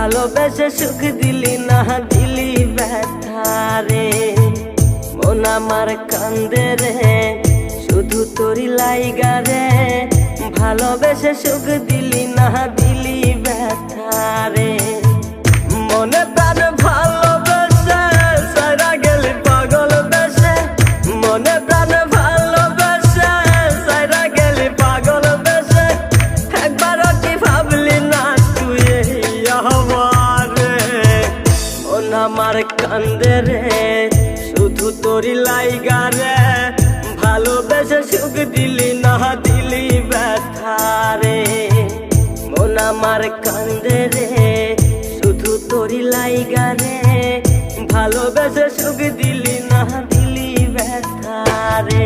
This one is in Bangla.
ভালোবেসে সুখ দিলি না দিলি ব্যথা রে। মন আমার কান্দে রে শুধু তোরি লাইগা রে, ভালোবেসে সুখ দিলি না দিলি ব্যথা রে। মনে প্রাণ ভালোবেসে সারা গেলি পাগল বেশে, মনে প্রাণ ভালোবেসে সারা গেলি পাগল বেশে। একবারও কি ভাবলি না তুই আমারে? মন আমার কান্দে রে শুধু তোরি লাইগা রে, ভালোবেসে সুখ দিলি না দিলি ব্যথা রে। মন আমার কান্দে রে শুধু তোরি লাইগা রে, ভালোবেসে সুখ দিলি না দিলি ব্যথা রে।